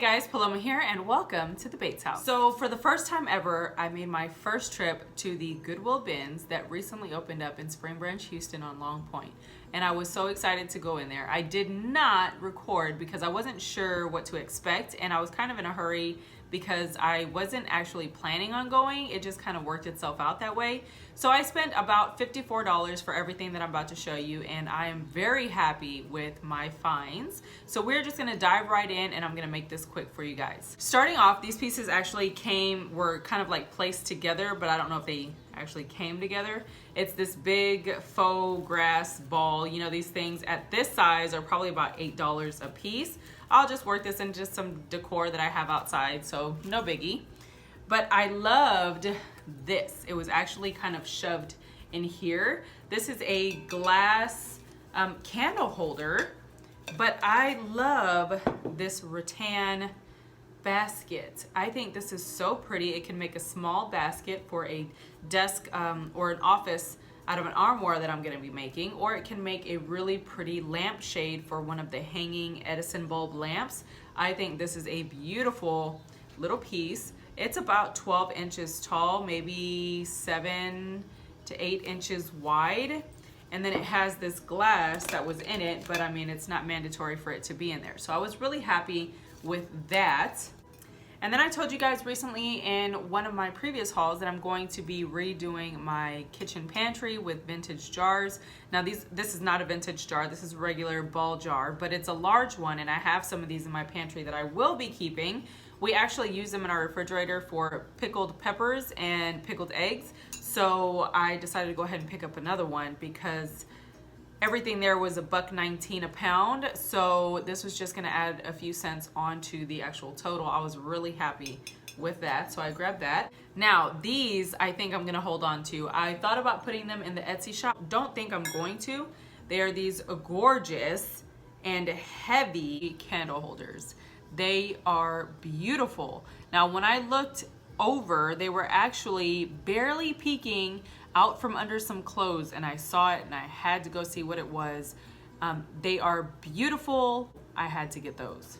guys, Paloma here and welcome to the Bates House. So for the first time ever, I made my first trip to the Goodwill Bins that recently opened up in Spring Branch, Houston on Long Point. And I was so excited to go in there. I did not record because I wasn't sure what to expect and I was kind of in a hurry because I wasn't actually planning on going. It just kind of worked itself out that way. So I spent about $54 for everything that I'm about to show you, and I am very happy with my finds. So we're just gonna dive right in and I'm gonna make this quick for you guys. Starting off, these pieces actually were kind of like placed together, but I don't know if they actually came together. It's this big faux grass ball. You know, these things at this size are probably about $8 a piece. I'll just work this into some decor that I have outside, so no biggie. But I loved this. It was actually kind of shoved in here. This is a glass candle holder, but I love this rattan basket. I think this is so pretty. It can make a small basket for a desk or an office out of an armoire that I'm going to be making, or it can make a really pretty lampshade for one of the hanging Edison bulb lamps. I think this is a beautiful little piece. It's about 12 inches tall, maybe 7 to 8 inches wide. And then it has this glass that was in it, but I mean, it's not mandatory for it to be in there. So I was really happy with that. And then I told you guys recently in one of my previous hauls that I'm going to be redoing my kitchen pantry with vintage jars. Now this is not a vintage jar, this is a regular ball jar, but it's a large one and I have some of these in my pantry that I will be keeping. We actually use them in our refrigerator for pickled peppers and pickled eggs. So I decided to go ahead and pick up another one because everything there was $1.19 a pound, so this was just gonna add a few cents onto the actual total. I was really happy with that, so I grabbed that. Now, these I think I'm gonna hold on to. I thought about putting them in the Etsy shop. Don't think I'm going to. They are these gorgeous and heavy candle holders. They are beautiful. Now, when I looked over, they were actually barely peeking out from under some clothes, and I saw it and I had to go see what it was. They are beautiful. I had to get those.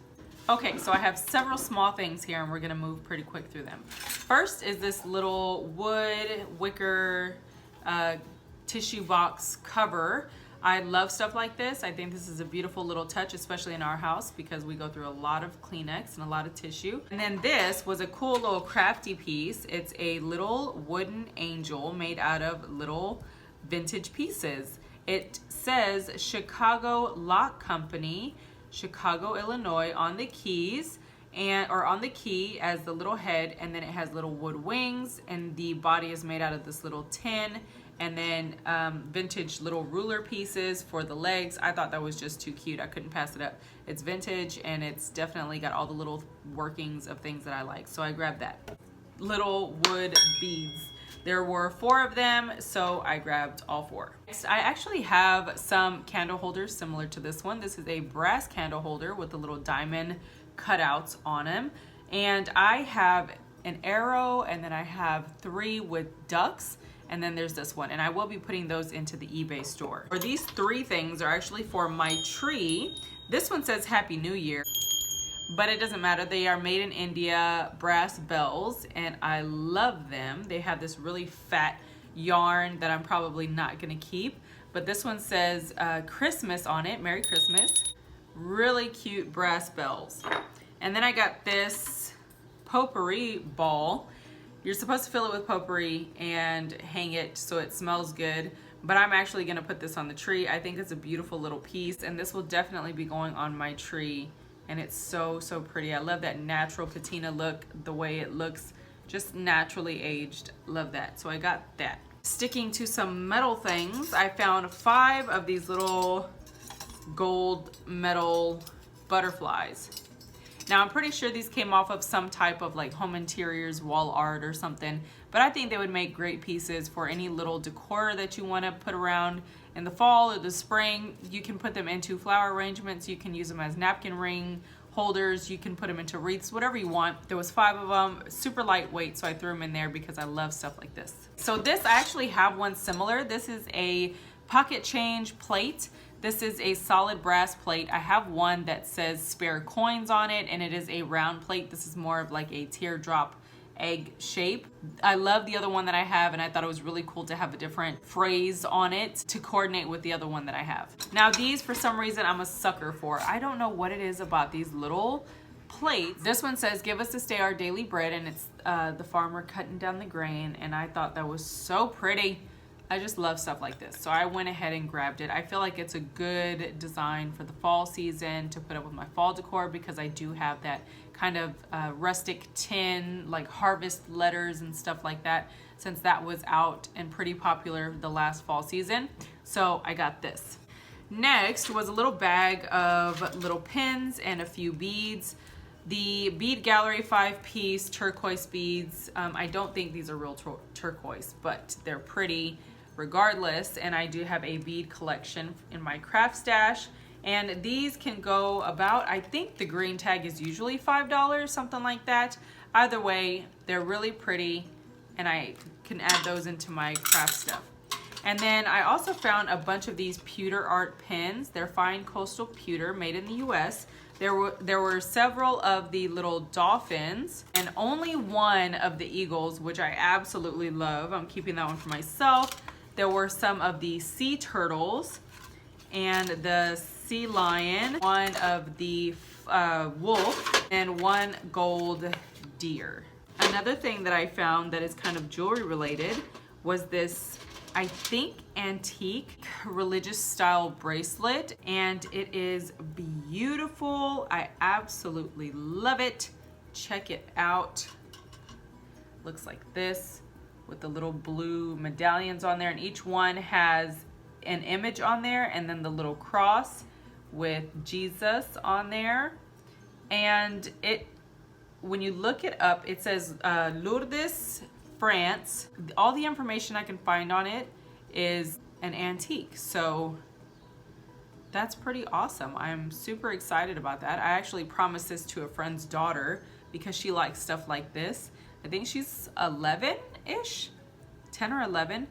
Okay, so I have several small things here and we're gonna move pretty quick through them. First is this little wood wicker tissue box cover. I love stuff like this. I think this is a beautiful little touch, especially in our house because we go through a lot of Kleenex and a lot of tissue. And then this was a cool little crafty piece. It's a little wooden angel made out of little vintage pieces. It says Chicago Lock Company, Chicago, Illinois on the keys, or on the key as the little head, and then it has little wood wings and the body is made out of this little tin. And then vintage little ruler pieces for the legs. I thought that was just too cute. I couldn't pass it up. It's vintage and it's definitely got all the little workings of things that I like. So I grabbed that. Little wood beads. There were 4 of them, so I grabbed all 4. Next, I actually have some candle holders similar to this one. This is a brass candle holder with the little diamond cutouts on them. And I have an arrow, and then I have 3 with ducks. And then there's this one, and I will be putting those into the eBay store. Or these 3 things are actually for my tree. This one says Happy New Year, but it doesn't matter. They are made in India, brass bells, and I love them. They have this really fat yarn that I'm probably not gonna keep, but this one says Christmas on it, Merry Christmas. Really cute brass bells. And then I got this potpourri ball. You're supposed to fill it with potpourri and hang it so it smells good, but I'm actually gonna put this on the tree. I think it's a beautiful little piece, and this will definitely be going on my tree, and it's so, so pretty. I love that natural patina look, the way it looks, just naturally aged. Love that, so I got that. Sticking to some metal things, I found 5 of these little gold metal butterflies. Now, I'm pretty sure these came off of some type of like home interiors wall art or something, but I think they would make great pieces for any little decor that you want to put around in the fall or the spring. You can put them into flower arrangements. You can use them as napkin ring holders. You can put them into wreaths, whatever you want. There was 5 of them, super lightweight, so I threw them in there because I love stuff like this. So this, I actually have one similar. This is a pocket change plate. This is a solid brass plate. I have one that says spare coins on it, and it is a round plate. This is more of like a teardrop egg shape. I love the other one that I have, and I thought it was really cool to have a different phrase on it to coordinate with the other one that I have. Now these, for some reason, I'm a sucker for. I don't know what it is about these little plates. This one says, give us this day our daily bread, and it's the farmer cutting down the grain, and I thought that was so pretty. I just love stuff like this. So I went ahead and grabbed it. I feel like it's a good design for the fall season to put up with my fall decor, because I do have that kind of rustic tin, like harvest letters and stuff like that, since that was out and pretty popular the last fall season. So I got this. Next was a little bag of little pins and a few beads. The Bead Gallery 5-piece turquoise beads. I don't think these are real turquoise, but they're pretty regardless, and I do have a bead collection in my craft stash, and these can go about, I think the green tag is usually $5, something like that. Either way, they're really pretty, and I can add those into my craft stuff. And then I also found a bunch of these pewter art pins. They're fine coastal pewter, made in the US. There were several of the little dolphins and only one of the eagles, which I absolutely love. I'm keeping that one for myself. There were some of the sea turtles and the sea lion, one of the wolf, and one gold deer. Another thing that I found that is kind of jewelry related was this, I think, antique religious style bracelet, and it is beautiful. I absolutely love it. Check it out. Looks like this with the little blue medallions on there, and each one has an image on there, and then the little cross with Jesus on there. And it, when you look it up, it says Lourdes, France. All the information I can find on it is an antique, so that's pretty awesome. I'm super excited about that. I actually promised this to a friend's daughter because she likes stuff like this. I think she's 11-ish, 10 or 11.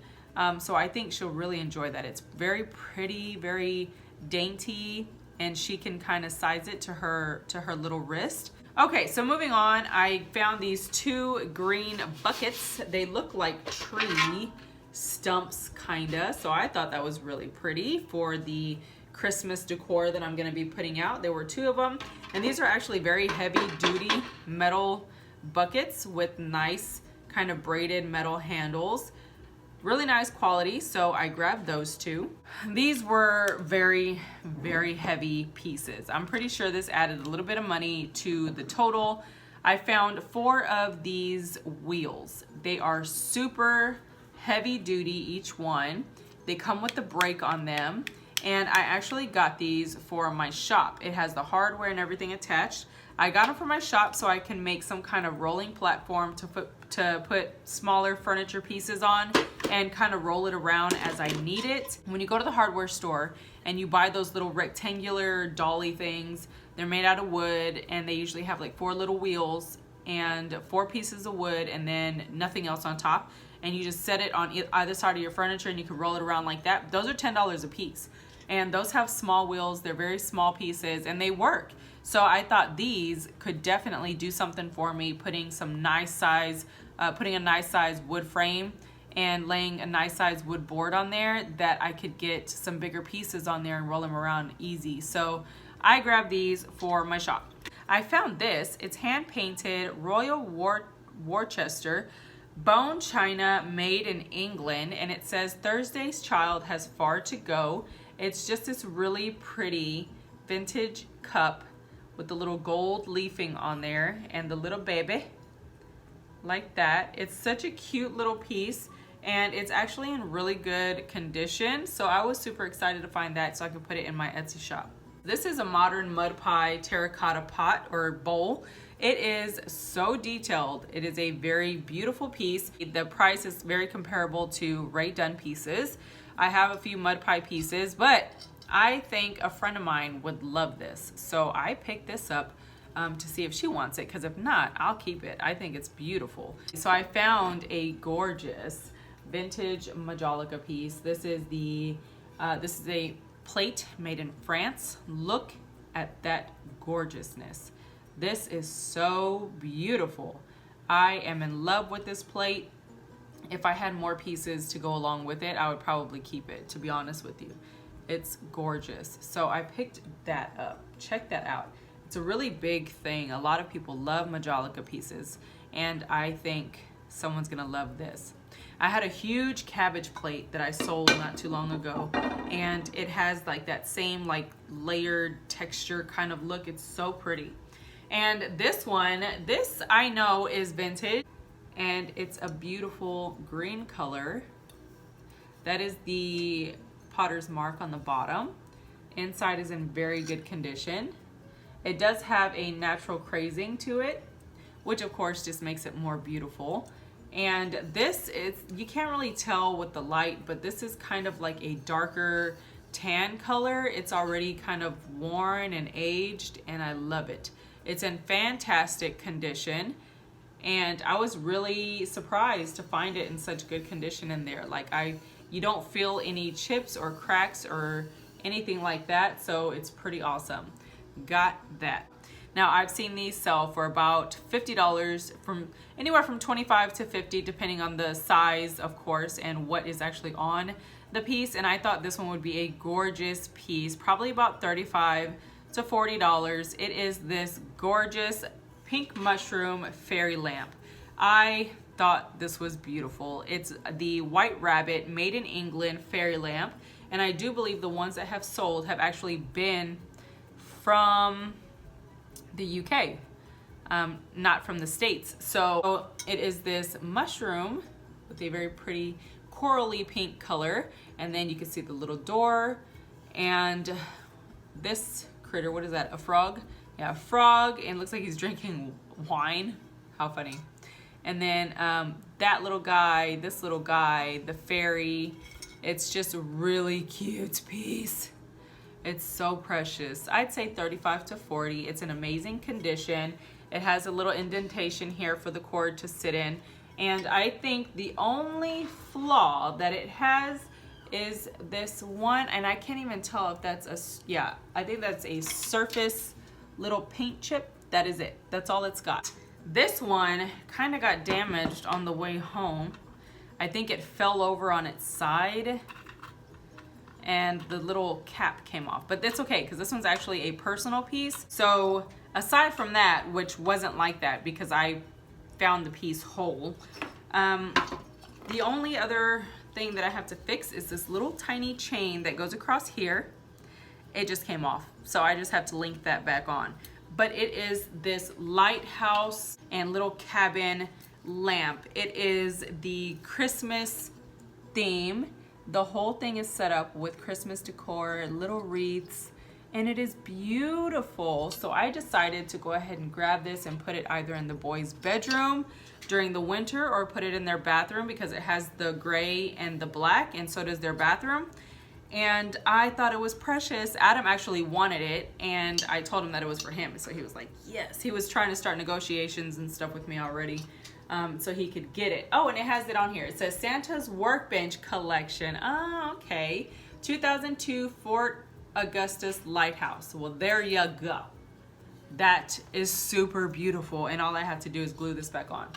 So I think she'll really enjoy that. It's very pretty, very dainty, and she can kind of size it to her little wrist. Okay, so moving on, I found these two green buckets. They look like tree stumps, kinda. So I thought that was really pretty for the Christmas decor that I'm gonna be putting out. There were two of them, and these are actually very heavy duty metal buckets with nice kind of braided metal handles. Really nice quality, so I grabbed those two. These were very, very heavy pieces. I'm pretty sure this added a little bit of money to the total. I found 4 of these wheels. They are super heavy duty, each one. They come with the brake on them, and I actually got these for my shop. It has the hardware and everything attached. I got them for my shop so I can make some kind of rolling platform to put smaller furniture pieces on and kind of roll it around as I need it. When you go to the hardware store and you buy those little rectangular dolly things, they're made out of wood, and they usually have like 4 little wheels and 4 pieces of wood and then nothing else on top, and you just set it on either side of your furniture and you can roll it around like that. Those are $10 a piece, and those have small wheels. They're very small pieces and they work. So I thought these could definitely do something for me, putting a nice size wood frame and laying a nice size wood board on there, that I could get some bigger pieces on there and roll them around easy. So I grabbed these for my shop. I found this. It's hand painted Royal Worcester bone china, made in England, and it says Thursday's child has far to go. It's just this really pretty vintage cup with the little gold leafing on there and the little baby like that. It's such a cute little piece, and it's actually in really good condition. So I was super excited to find that so I could put it in my Etsy shop. This is a modern mud pie terracotta pot or bowl. It is so detailed. It is a very beautiful piece. The price is very comparable to Ray Dunn pieces. I have a few mud pie pieces, but I think a friend of mine would love this. So I picked this up to see if she wants it, because if not, I'll keep it. I think it's beautiful. So I found a gorgeous vintage Majolica piece. This is a plate made in France. Look at that gorgeousness. This is so beautiful. I am in love with this plate. If I had more pieces to go along with it, I would probably keep it, to be honest with you. It's gorgeous. So I picked that up. Check that out. It's a really big thing. A lot of people love Majolica pieces, and I think someone's gonna love this. I had a huge cabbage plate that I sold not too long ago, and it has like that same like layered texture kind of look. It's so pretty. And this one, this I know is vintage, and it's a beautiful green color. That is the Potter's mark on the bottom. Inside is in very good condition. It does have a natural crazing to it, which of course just makes it more beautiful. And this is, you can't really tell with the light, but this is kind of like a darker tan color. It's already kind of worn and aged, and I love it. It's in fantastic condition, and I was really surprised to find it in such good condition in there. Like you don't feel any chips or cracks or anything like that, so it's pretty awesome. Got that. Now I've seen these sell for about $50, from anywhere from $25 to $50 depending on the size, of course, and what is actually on the piece. And I thought this one would be a gorgeous piece, probably about $35 to $40. It is this gorgeous pink mushroom fairy lamp. I thought this was beautiful. It's the White Rabbit made in England fairy lamp, and I do believe the ones that have sold have actually been from the UK, not from the States. So it is this mushroom with a very pretty corally pink color, and then you can see the little door, and this critter, what is that, a frog? Yeah, a frog, and it looks like he's drinking wine. How funny. And then that little guy, this little guy, the fairy. It's just a really cute piece. It's so precious. I'd say $35 to $40. It's in amazing condition. It has a little indentation here for the cord to sit in. And I think the only flaw that it has is this one, and I can't even tell if that's a, yeah, I think that's a surface little paint chip. That is it. That's all it's got. This one kind of got damaged on the way home. I think it fell over on its side and the little cap came off, but that's okay because this one's actually a personal piece. So aside from that, which wasn't like that because I found the piece whole, the only other thing that I have to fix is this little tiny chain that goes across here. It just came off, so I just have to link that back on. But it is this lighthouse and little cabin lamp. It is the Christmas theme. The whole thing is set up with Christmas decor, little wreaths, and it is beautiful. So I decided to go ahead and grab this and put it either in the boys' bedroom during the winter or put it in their bathroom because it has the gray and the black, and so does their bathroom. And I thought it was precious. Adam actually wanted it, and I told him that it was for him. So he was like, yes. He was trying to start negotiations and stuff with me already, so he could get it. Oh, and it has it on here. It says Santa's Workbench Collection. Oh, okay. 2002 Fort Augustus Lighthouse. Well, there you go. That is super beautiful, and all I have to do is glue this back on.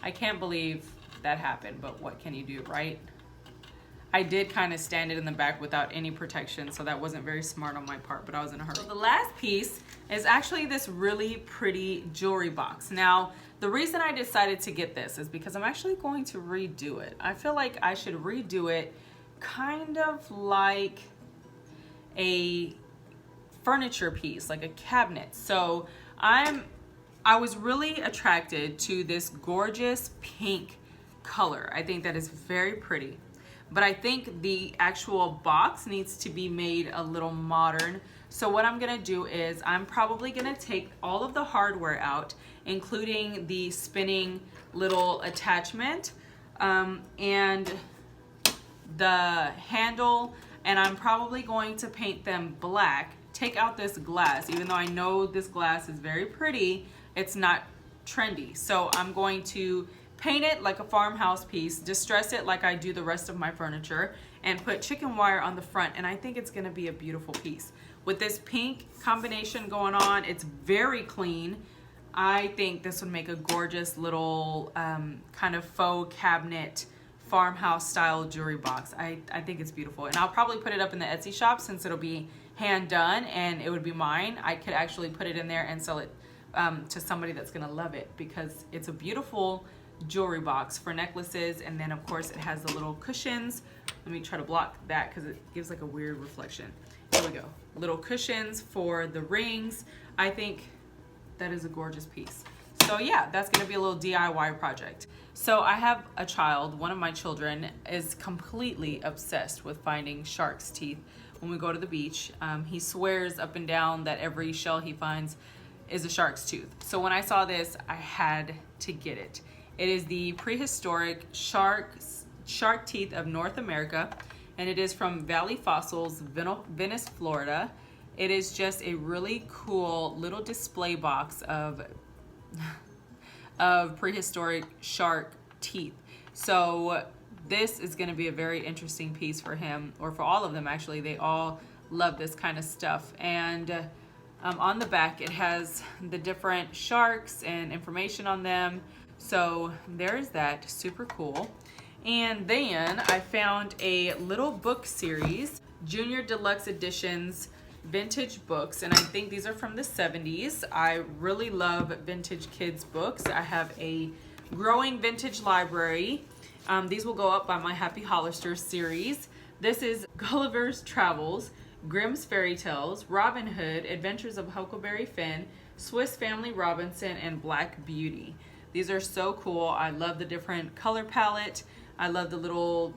I can't believe that happened, but what can you do, right? I did kind of stand it in the back without any protection, so that wasn't very smart on my part, but I was in a hurry. So the last piece is actually this really pretty jewelry box. Now, the reason I decided to get this is because I'm actually going to redo it. I feel like I should redo it kind of like a furniture piece, like a cabinet. So I was really attracted to this gorgeous pink color. I think that is very pretty. But I think the actual box needs to be made a little modern. So what I'm gonna do is I'm probably gonna take all of the hardware out, including the spinning little attachment and the handle, and I'm probably going to paint them black. Take out this glass, even though I know this glass is very pretty, it's not trendy. So I'm going to paint it like a farmhouse piece, distress it like I do the rest of my furniture, and put chicken wire on the front, and I think it's gonna be a beautiful piece. With this pink combination going on, it's very clean. I think this would make a gorgeous little kind of faux cabinet, farmhouse style jewelry box. I think it's beautiful, and I'll probably put it up in the Etsy shop since it'll be hand done and it would be mine. I could actually put it in there and sell it to somebody that's gonna love it, because it's a beautiful jewelry box for necklaces. And then of course it has the little cushions. Let me try to block that because it gives like a weird reflection. Here we go, little cushions for the rings. I think that is a gorgeous piece. So yeah, that's gonna be a little DIY project. So I have a child, one of my children is completely obsessed with finding shark's teeth when we go to the beach. He swears up and down that every shell he finds is a shark's tooth. So when I saw this, I had to get it. It is the Prehistoric Shark Teeth of North America, and it is from Valley Fossils, Venice, Florida. It is just a really cool little display box of prehistoric shark teeth. So this is going to be a very interesting piece for him, or for all of them actually. They all love this kind of stuff. And on the back it has the different sharks and information on them. So there's that, super cool. And then I found a little book series, Junior Deluxe Editions vintage books, and I think these are from the 70s. I really love vintage kids books. I have a growing vintage library. These will go up by my Happy Hollister series. This is Gulliver's Travels, Grimm's Fairy Tales, Robin Hood, Adventures of Huckleberry Finn, Swiss Family Robinson, and Black Beauty. These are so cool. I love the different color palette. I love the little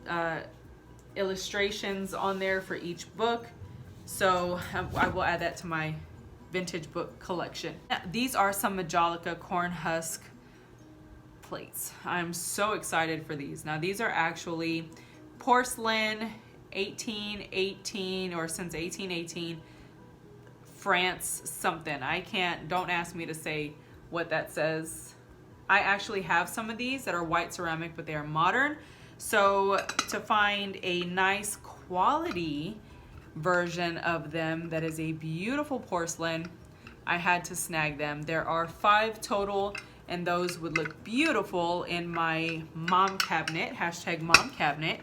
illustrations on there for each book. So I will add that to my vintage book collection. These are some Majolica corn husk plates. I'm so excited for these. Now these are actually porcelain 1818, or since 1818, France something. Don't ask me to say what that says. I actually have some of these that are white ceramic, but they are modern. So to find a nice quality version of them that is a beautiful porcelain, I had to snag them. There are 5 total, and those would look beautiful in my mom cabinet, hashtag mom cabinet,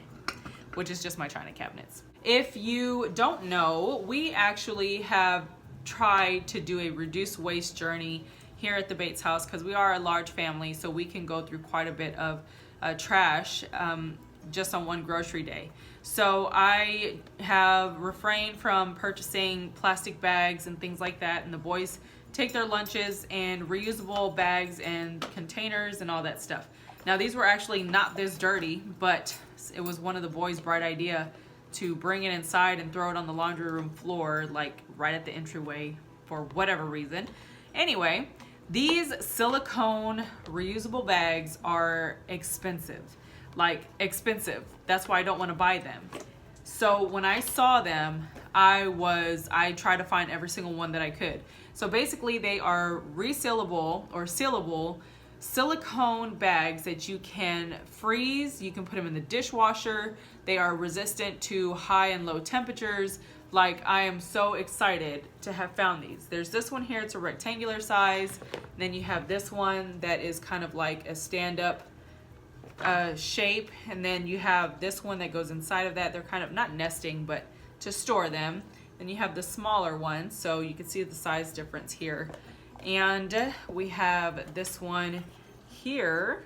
which is just my china cabinets. If you don't know, we actually have tried to do a reduced waste journey here at the Bates house, because we are a large family, so we can go through quite a bit of trash just on one grocery day. So I have refrained from purchasing plastic bags and things like that, and the boys take their lunches and reusable bags and containers and all that stuff. Now these were actually not this dirty, but it was one of the boys' bright idea to bring it inside and throw it on the laundry room floor, like right at the entryway for whatever reason. Anyway, these silicone reusable bags are expensive. Like expensive. That's why I don't want to buy them. So when I saw them, I tried to find every single one that I could. So basically they are resealable or sealable silicone bags that you can freeze. You can put them in the dishwasher. They are resistant to high and low temperatures. Like, I am so excited to have found these. There's this one here, it's a rectangular size. Then you have this one that is kind of like a stand-up shape, and then you have this one that goes inside of that. They're kind of not nesting, but to store them. Then you have the smaller one, so you can see the size difference here. And we have this one here,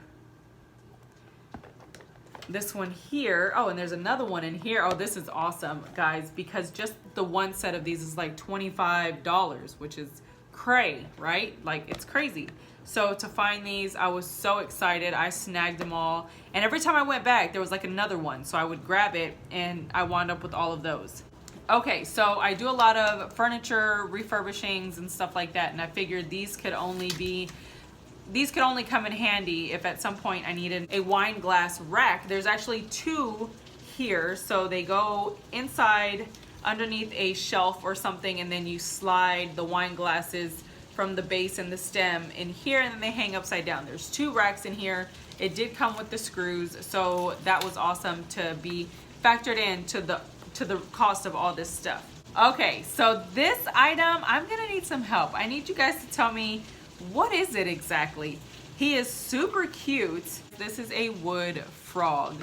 this one here. Oh, and there's another one in here. Oh, this is awesome, guys, because just the one set of these is like $25, which is cray, right? Like, it's crazy. So to find these, I was so excited. I snagged them all, and every time I went back there was like another one, so I would grab it, and I wound up with all of those. Okay, so I do a lot of furniture refurbishings and stuff like that, and I figured these could only come in handy if at some point I needed a wine glass rack. There's actually 2 here, so they go inside underneath a shelf or something, and then you slide the wine glasses from the base and the stem in here, and then they hang upside down. There's 2 racks in here. It did come with the screws, so that was awesome to be factored in to the cost of all this stuff. Okay, so this item, I'm gonna need some help. I need you guys to tell me, what is it exactly? He is super cute. This is a wood frog.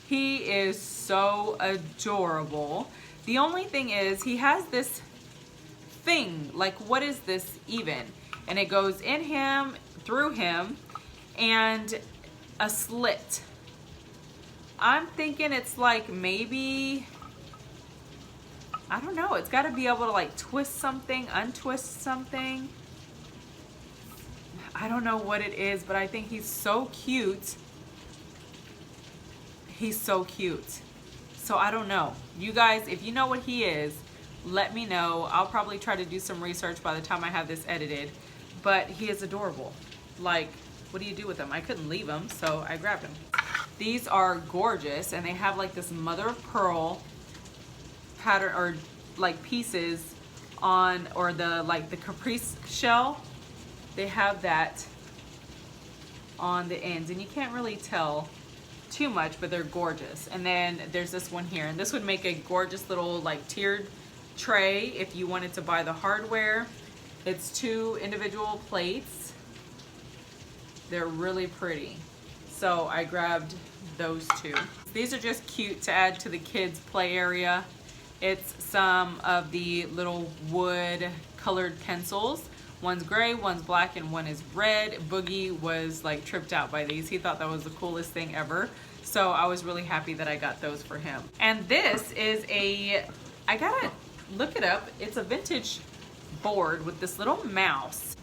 He is so adorable. The only thing is he has this thing, like what is this even? And it goes in him, through him, and a slit. I'm thinking it's like maybe, I don't know, it's gotta be able to like twist something, untwist something. I don't know what it is, but I think he's so cute. He's so cute. So I don't know. You guys, if you know what he is, let me know. I'll probably try to do some research by the time I have this edited. But he is adorable. Like, what do you do with him? I couldn't leave him, so I grabbed him. These are gorgeous, and they have like this mother of pearl pattern, or like pieces on, or the like the caprice shell. They have that on the ends, and you can't really tell too much, but they're gorgeous. And then there's this one here, and this would make a gorgeous little like tiered tray if you wanted to buy the hardware. It's 2 individual plates. They're really pretty, so I grabbed those 2. These are just cute to add to the kids' play area. It's some of the little wood colored pencils. One's gray, one's black, and one is red. Boogie was like tripped out by these. He thought that was the coolest thing ever. So I was really happy that I got those for him. And this is I gotta look it up. It's a vintage board with this little mouse.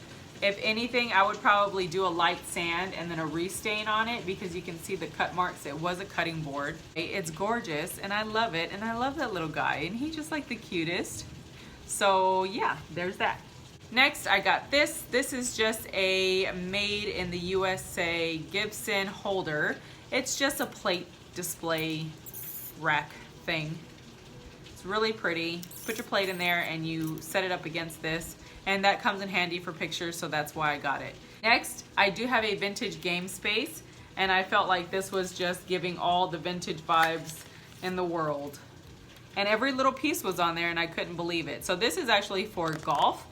If anything, I would probably do a light sand and then a restain on it, because you can see the cut marks. It was a cutting board. It's gorgeous and I love it. And I love that little guy, and he's just like the cutest. So yeah, there's that. Next, I got this. This is just a made in the USA Gibson holder. It's just a plate display rack thing. It's really pretty. Put your plate in there and you set it up against this, and that comes in handy for pictures, so that's why I got it. Next, I do have a vintage game space, and I felt like this was just giving all the vintage vibes in the world. And every little piece was on there, and I couldn't believe it. So this is actually for golf.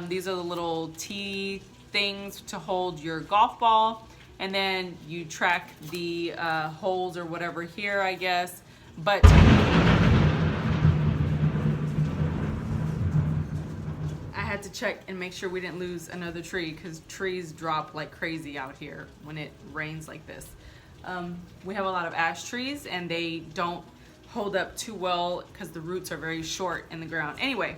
These are the little tee things to hold your golf ball, and then you track the holes or whatever here, I guess. But I had to check and make sure we didn't lose another tree, because trees drop like crazy out here when it rains like this. We have a lot of ash trees, and they don't hold up too well because the roots are very short in the ground. Anyway,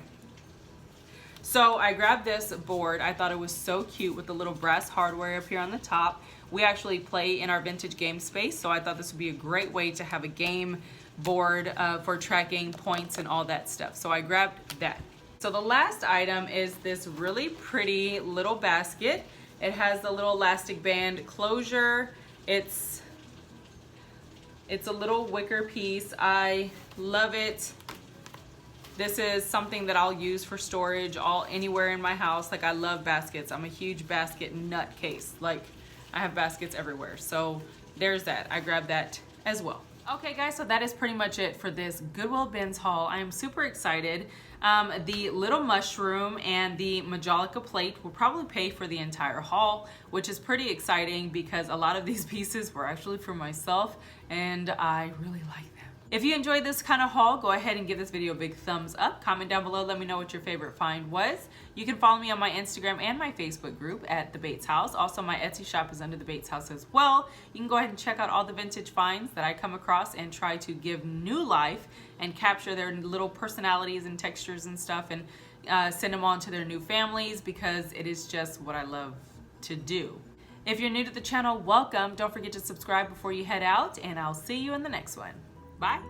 so I grabbed this board. I thought it was so cute with the little brass hardware up here on the top. We actually play in our vintage game space, so I thought this would be a great way to have a game board for tracking points and all that stuff. So I grabbed that. So the last item is this really pretty little basket. It has the little elastic band closure. It's a little wicker piece. I love it. This is something that I'll use for storage anywhere in my house. Like, I love baskets. I'm a huge basket nutcase. Like, I have baskets everywhere. So there's that. I grabbed that as well. Okay guys, so that is pretty much it for this Goodwill Bins haul. I am super excited. The little mushroom and the Majolica plate will probably pay for the entire haul, which is pretty exciting because a lot of these pieces were actually for myself, and I really like them. If you enjoyed this kind of haul, go ahead and give this video a big thumbs up. Comment down below, let me know what your favorite find was. You can follow me on my Instagram and my Facebook group at The Bates House. Also, my Etsy shop is under The Bates House as well. You can go ahead and check out all the vintage finds that I come across and try to give new life and capture their little personalities and textures and stuff, and send them on to their new families, because it is just what I love to do. If you're new to the channel, welcome. Don't forget to subscribe before you head out, and I'll see you in the next one. Bye.